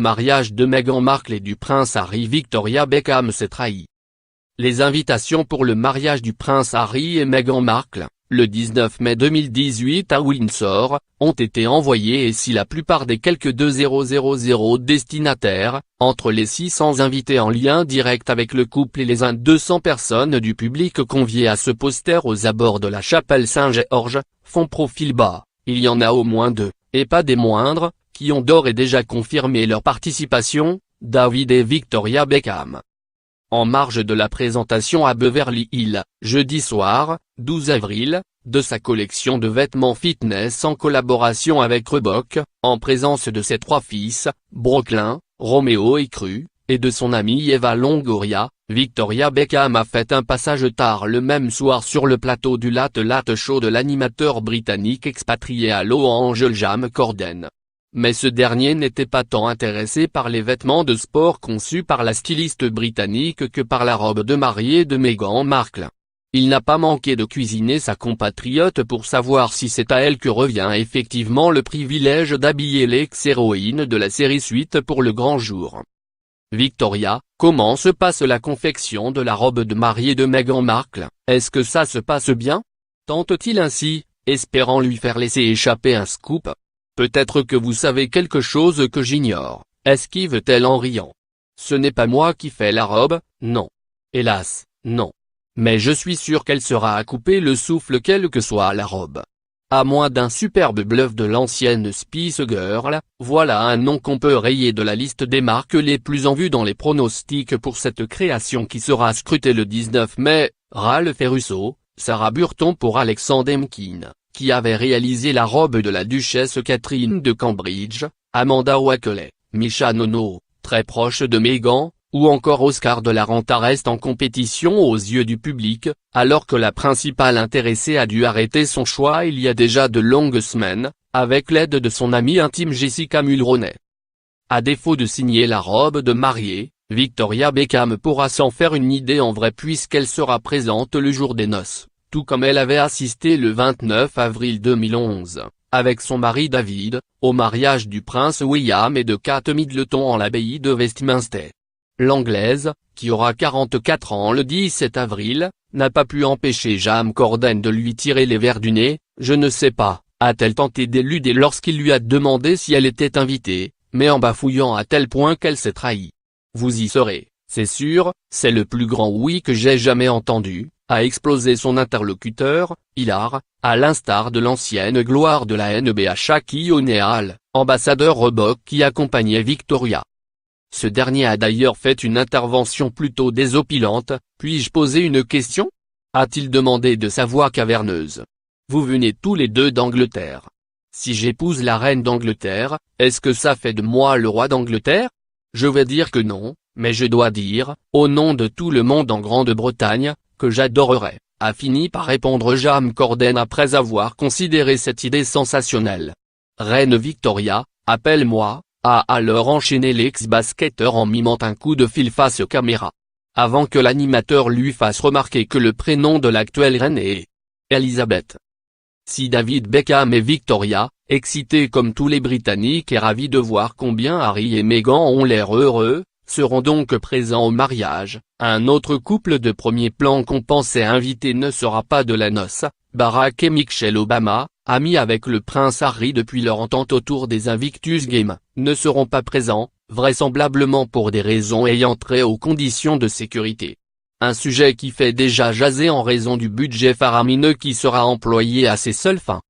mariage de Meghan Markle et du prince Harry. Victoria Beckham s'est trahie. Les invitations pour le mariage du prince Harry et Meghan Markle, le 19 mai 2018 à Windsor, ont été envoyées et si la plupart des quelques 2000 destinataires, entre les 600 invités en lien direct avec le couple et les 200 personnes du public conviées à ce poster aux abords de la chapelle Saint-Georges, font profil bas, il y en a au moins 2, et pas des moindres, qui ont d'ores et déjà confirmé leur participation, David et Victoria Beckham. En marge de la présentation à Beverly Hills, jeudi soir, 12 avril, de sa collection de vêtements fitness en collaboration avec Reebok, en présence de ses 3 fils, Brooklyn, Romeo et Cru, et de son amie Eva Longoria, Victoria Beckham a fait un passage tard le même soir sur le plateau du Late Late Show de l'animateur britannique expatrié à Los Angeles James Corden. Mais ce dernier n'était pas tant intéressé par les vêtements de sport conçus par la styliste britannique que par la robe de mariée de Meghan Markle. Il n'a pas manqué de cuisiner sa compatriote pour savoir si c'est à elle que revient effectivement le privilège d'habiller l'ex-héroïne de la série Suite pour le grand jour. Victoria, comment se passe la confection de la robe de mariée de Meghan Markle, est-ce que ça se passe bien ? Tente-t-il ainsi, espérant lui faire laisser échapper un scoop. Peut-être que vous savez quelque chose que j'ignore, esquive-t-elle en riant. Ce n'est pas moi qui fais la robe, non. Hélas, non. Mais je suis sûr qu'elle sera à couper le souffle quelle que soit la robe. À moins d'un superbe bluff de l'ancienne Spice Girl, voilà un nom qu'on peut rayer de la liste des marques les plus en vue dans les pronostics pour cette création qui sera scrutée le 19 mai, Ralph Russo, Sarah Burton pour Alexander McQueen, qui avait réalisé la robe de la duchesse Catherine de Cambridge, Amanda Wakeley, Misha Nono, très proche de Meghan, ou encore Oscar de la Renta reste en compétition aux yeux du public, alors que la principale intéressée a dû arrêter son choix il y a déjà de longues semaines, avec l'aide de son amie intime Jessica Mulroney. À défaut de signer la robe de mariée, Victoria Beckham pourra s'en faire une idée en vrai puisqu'elle sera présente le jour des noces, tout comme elle avait assisté le 29 avril 2011, avec son mari David, au mariage du prince William et de Kate Middleton en l'abbaye de Westminster. L'Anglaise, qui aura 44 ans le 17 avril, n'a pas pu empêcher James Corden de lui tirer les vers du nez, je ne sais pas, a-t-elle tenté d'éluder lorsqu'il lui a demandé si elle était invitée, mais en bafouillant à tel point qu'elle s'est trahie. Vous y serez, c'est sûr, c'est le plus grand oui que j'ai jamais entendu, a explosé son interlocuteur, hilar, à l'instar de l'ancienne gloire de la NBA Shaquille O'Neal, ambassadeur Reebok qui accompagnait Victoria. Ce dernier a d'ailleurs fait une intervention plutôt désopilante, puis-je poser une question ? A-t-il demandé de sa voix caverneuse. Vous venez tous les deux d'Angleterre. Si j'épouse la reine d'Angleterre, est-ce que ça fait de moi le roi d'Angleterre ? Je vais dire que non, mais je dois dire, au nom de tout le monde en Grande-Bretagne, que j'adorerais, a fini par répondre James Corden après avoir considéré cette idée sensationnelle. Reine Victoria, appelle-moi, a alors enchaîné l'ex-basketteur en mimant un coup de fil face aux caméras. Avant que l'animateur lui fasse remarquer que le prénom de l'actuelle reine est Elizabeth. Si David Beckham et Victoria, excités comme tous les Britanniques et ravis de voir combien Harry et Meghan ont l'air heureux, seront donc présents au mariage, un autre couple de premier plan qu'on pensait inviter ne sera pas de la noce, Barack et Michelle Obama, amis avec le prince Harry depuis leur entente autour des Invictus Games, ne seront pas présents, vraisemblablement pour des raisons ayant trait aux conditions de sécurité. Un sujet qui fait déjà jaser en raison du budget faramineux qui sera employé à ces seules fins.